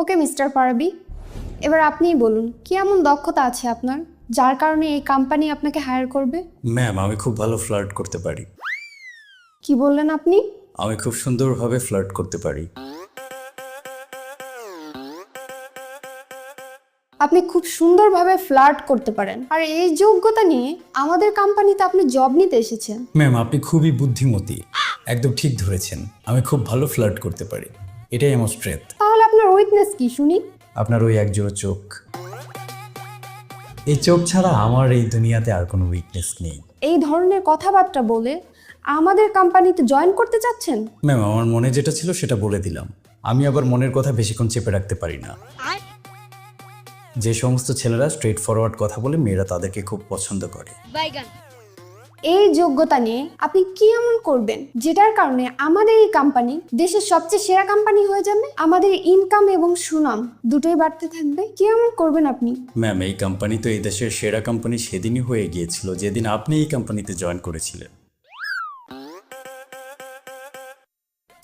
Okay mister পারাবি, এবার আপনিই বলুন কি এমন দক্ষতা আছে আপনার যার কারণে এই কোম্পানি আপনাকে হায়ার করবে? ম্যাম, আমি খুব ভালো ফ্লার্ট করতে পারি। কি বললেন আপনি? আমি খুব সুন্দরভাবে ফ্লার্ট করতে পারি। আপনি খুব সুন্দরভাবে ফ্লার্ট করতে পারেন, আর এই যোগ্যতা নিয়ে আমাদের কোম্পানিতে আপনি জব নিতে এসেছেন। ম্যাম, আপনি খুবই বুদ্ধিমতী, একদম ঠিক ধরেছেন। আমি খুব ভালো ফ্লার্ট করতে পারি, এটাই আমার স্ট্রেংথ। তাহলে আপনার উইকনেস কি শুনি? আপনার ওই একজোড়া চোখ, এই চোখ ছাড়া আমার এই দুনিয়াতে আর কোনো উইকনেস নেই। এই ধরনের কথাবার্তা বলে আমাদের কোম্পানিতে জয়েন করতে চাচ্ছেন? ম্যাম, আমার মনে যেটা ছিল সেটা বলে দিলাম। আমি আবার মনের কথা বেশিক্ষণ চেপে রাখতে পারি না। যে সমস্ত ছেলেরা স্ট্রেট ফরওয়ার্ড কথা বলে মেয়েরা তাদেরকে খুব পছন্দ করে। এই যোগ্যতা নিয়ে আপনি কি এমন করবেন যেটার কারণে আমাদের এই কোম্পানি দেশের সবচেয়ে সেরা কোম্পানি হয়ে যাবে, আমাদের ইনকাম এবং সুনাম দুটোই বাড়তে থাকবে? কি এমন করবেন আপনি? ম্যাম, এই কোম্পানি তো এই দেশের সেরা কোম্পানি সেদিনই হয়ে গিয়েছিল যেদিন আপনি এই কোম্পানিতে জয়েন করেছিলেন।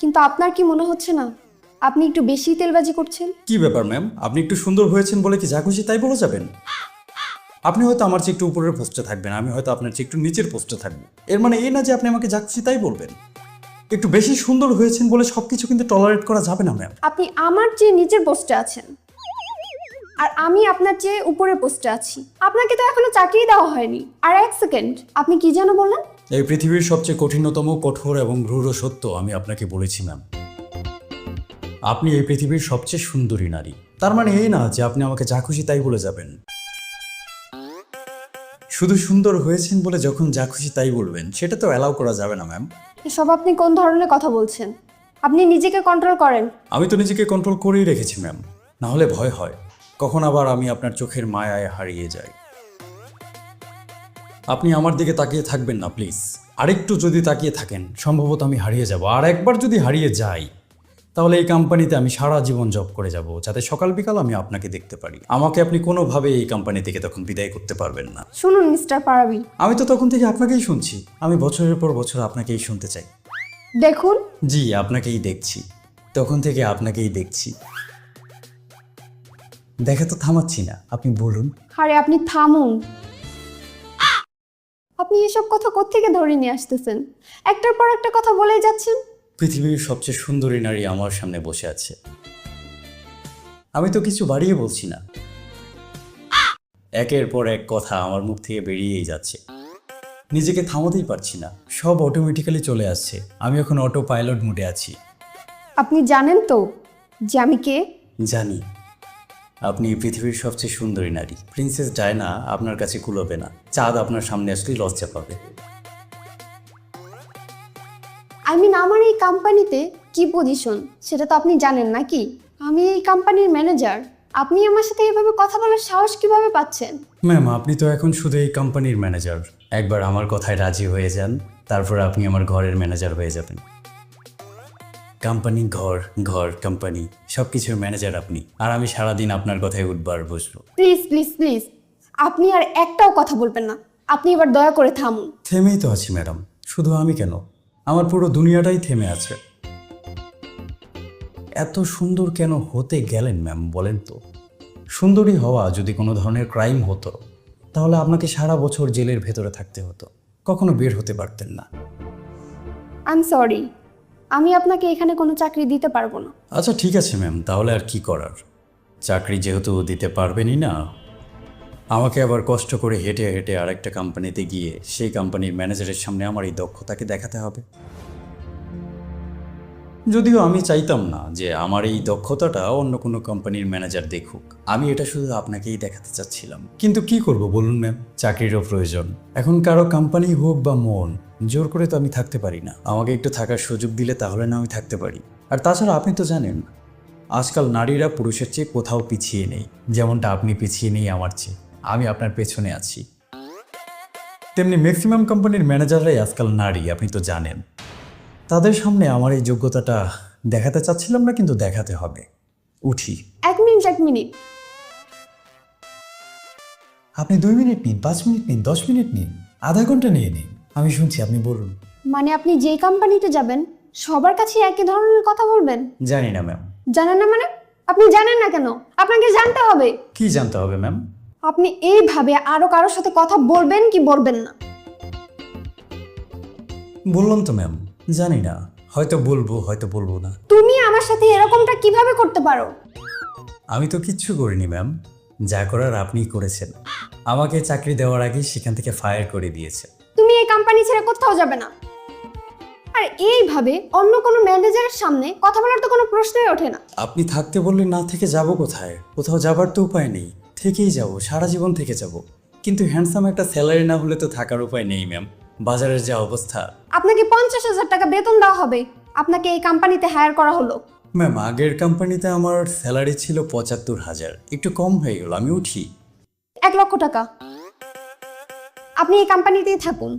কিন্তু আপনার কি মনে হচ্ছে না আপনি একটু বেশি তেলবাজি করছেন? কি ব্যাপার ম্যাম, আপনি একটু সুন্দর হয়েছেন বলে কি যা খুশি তাই বলে যাবেন? আপনি হয়তো আমার চেয়ে একটু উপরের পোস্টে থাকবেন, আমি হয়তো আপনার চেয়ে একটু নিচের পোস্টে থাকবো। এর মানে এই না যে আপনি আমাকে যা খুশি তাই বলবেন। একটু বেশি সুন্দর হয়েছেন বলে সবকিছু কিন্তু টলারেট করা যাবে না ম্যাম। আপনি আমার চেয়ে নিচের পোস্টে আছেন আর আমি আপনার চেয়ে উপরের পোস্টে আছি। আপনাকে তো এখনো চাকরি দেওয়া হয়নি। আর এক সেকেন্ড, আপনি কি যেন বললেন? এই পৃথিবীর সবচেয়ে কঠিনতম, কঠোর এবং রূঢ় সত্য আমি আপনাকে বলেছি ম্যাম। আপনি এই পৃথিবীর সবচেয়ে সুন্দরী নারী। তার মানে এই না যে আপনি আমাকে যা খুশি তাই বলে যাবেন। শুধু সুন্দর হয়েছেন বলে যখন যা খুশি তাই বলবেন সেটা তো অ্যালাউ করা যাবে না ম্যাম। এসব আপনি কোন ধরনের কথা বলছেন? আপনি নিজেকে কন্ট্রোল করেন। আমি তো নিজেকে কন্ট্রোল করেই রেখেছি ম্যাম, না হলে ভয় হয় কখন আবার আমি আপনার চোখের মায়ায় হারিয়ে যাই। আপনি আমার দিকে তাকিয়ে থাকবেন না প্লিজ। আরেকটু যদি তাকিয়ে থাকেন সম্ভবত আমি হারিয়ে যাব। আর একবার যদি হারিয়ে যাই তাহলে এই কোম্পানিতে আমি সারা জীবন জব করে যাব, যাতে সকাল বিকাল আমি আপনাকে দেখতে পারি। আমাকে আপনি কোনোভাবে এই কোম্পানি থেকে তখন বিদায় করতে পারবেন না। শুনুন মিস্টার পারাবি, আমি তো তখন থেকে আপনাকেই শুনছি। আমি বছরের পর বছর আপনাকেই শুনতে চাই। দেখুন জি, আপনাকেই দেখছি, তখন থেকে আপনাকেই দেখছি। দেখা তো থামাচ্ছি না, আপনি বলুন। আরে আপনি থামুন। আপনি এসব কথা কোত্থেকে ধরে নিয়ে আসতেছেন? একটার পর একটা কথা বলেই যাচ্ছেন। পৃথিবীর সবচেয়ে সুন্দরী নারী আমার সামনে বসে আছে, আমি তো কিছু বাড়িয়ে বলছি না। একের পর এক কথা আমার মুখ থেকে বেরিয়েই যাচ্ছে, নিজেকে থামাতেই পারছি না। সব অটোমেটিক্যালি চলে আসছে, আমি এখন অটো পাইলট মোডে আছি। আপনি জানেন তো যে আমি কে? জানি, আপনি পৃথিবীর সবচেয়ে সুন্দরী নারী। প্রিন্সেস ডায়না আপনার কাছে কুলোবে না, চাঁদ আপনার সামনে আসলেই লজ্জা পাবে। আই মিন আমার এই কোম্পানিতে কি পজিশন সেটা তো আপনি জানেন নাকি? আমি এই কোম্পানির ম্যানেজার। আপনি আমার সাথে এভাবে কথা বলার সাহস কিভাবে পাচ্ছেন? ম্যাম, আপনি তো এখন শুধু এই কোম্পানির ম্যানেজার। একবার আমার কথায় রাজি হয়ে যান, তারপর আপনি আমার ঘরের ম্যানেজার হয়ে যাবেন। কোম্পানি, ঘর, ঘর, কোম্পানি, সব কিছুর ম্যানেজার আপনি, আর আমি সারাদিন আপনার কথায় উঠবার বসবো। প্লিজ প্লিজ প্লিজ, আপনি আর একটাও কথা বলবেন না। আপনি এবার দয়া করে থামুন। থেমেই তো আছি ম্যাডাম, শুধু আমি কেন, আমার পুরো দুনিয়াটাই থেমে আছে। এত সুন্দর কেন হতে গেলেন ম্যাম বলেন তো? সুন্দরী হওয়া যদি কোনো ধরনের ক্রাইম হতো তাহলে আপনাকে সারা বছর জেলের ভেতরে থাকতে হতো, কখনো বের হতে পারতেন না। আই এম সরি, আমি আপনাকে এখানে কোনো চাকরি দিতে পারবো না। আচ্ছা ঠিক আছে ম্যাম, তাহলে আর কি করার। চাকরি যেহেতু দিতে পারবেনই না, আমাকে আবার কষ্ট করে হেঁটে হেঁটে আরেকটা কোম্পানিতে গিয়ে সেই কোম্পানির ম্যানেজারের সামনে আমার এই দক্ষতাকে দেখাতে হবে। যদিও আমি চাইতাম না যে আমার এই দক্ষতাটা অন্য কোনো কোম্পানির ম্যানেজার দেখুক, আমি এটা শুধু আপনাকেই দেখাতে চাচ্ছিলাম। কিন্তু কি করব বলুন ম্যাম, চাকরিরও প্রয়োজন। এখন কারো কোম্পানি হোক বা মন, জোর করে তো আমি থাকতে পারি না। আমাকে একটু থাকার সুযোগ দিলে তাহলে না আমি থাকতে পারি। আর তাছাড়া আপনি তো জানেন আজকাল নারীরা পুরুষের চেয়ে কোথাও পিছিয়ে নেই। যেমনটা আপনি পিছিয়ে নেই আমার চেয়ে, আমি আপনার পেছনে আছি। তেমনি ম্যাক্সিমাম কোম্পানির ম্যানেজাররাই আজকাল নারী, আপনি তো জানেন। তাদের সামনে আমার এই যোগ্যতাটা দেখাতে চাচ্ছিলাম না, কিন্তু দেখাতে হবে। উঠি। এক মিনিট এক মিনিট। আপনি 2 মিনিট নিন, 5 মিনিট নিন, 10 মিনিট নিন, আধা ঘন্টা নিয়ে নিন, আমি শুনছি, আপনি বলুন। মানে আপনি যেই কোম্পানিতে যাবেন সবার কাছে একই ধরনের কথা বলবেন? জানি না ম্যাম। জানেন না মানে? আপনি জানেন না কেন? আপনাকে জানতে হবে। কি জানতে হবে ম্যাম? আপনি এইভাবে আরো কারোর সাথে কথা বলবেন কি বলবেন না? বললাম তো ম্যাম, জানি না, হয়তো বলবো হয়তো বলবো না। তুমি আমার সাথে এরকমটা কিভাবে করতে পারো? আমি তো কিচ্ছু করিনি ম্যাম, যা করার আপনিই করেছেন। আমাকে চাকরি দেওয়ার আগে সেখান থেকে ফায়ার করে দিয়েছে। তুমি এই কোম্পানি ছেড়ে কোথাও যাবে না। আর এইভাবে অন্য কোনো ম্যানেজারের সামনে কথা বলার তো কোনো প্রশ্নই ওঠে না। আপনি থাকতে বললে না থেকে যাব কোথায়? কোথাও যাবার তো উপায় নেই, থেকেই যাব, সারা জীবন থেকে যাব। কিন্তু হ্যান্ডসাম একটা স্যালারি না হলে তো থাকার উপায় নেই ম্যাম, বাজারের যা অবস্থা। আপনাকে 50,000 টাকা বেতন দেওয়া হবে, আপনাকে এই কোম্পানিতে হায়ার করা হলো। ম্যাম, আগের কোম্পানিতে আমার স্যালারি ছিল 75,000, একটু কম হয়ে গেল, আমি উঠি। 1 লক্ষ টাকা। আপনি এই কোম্পানিতেই থাকুন।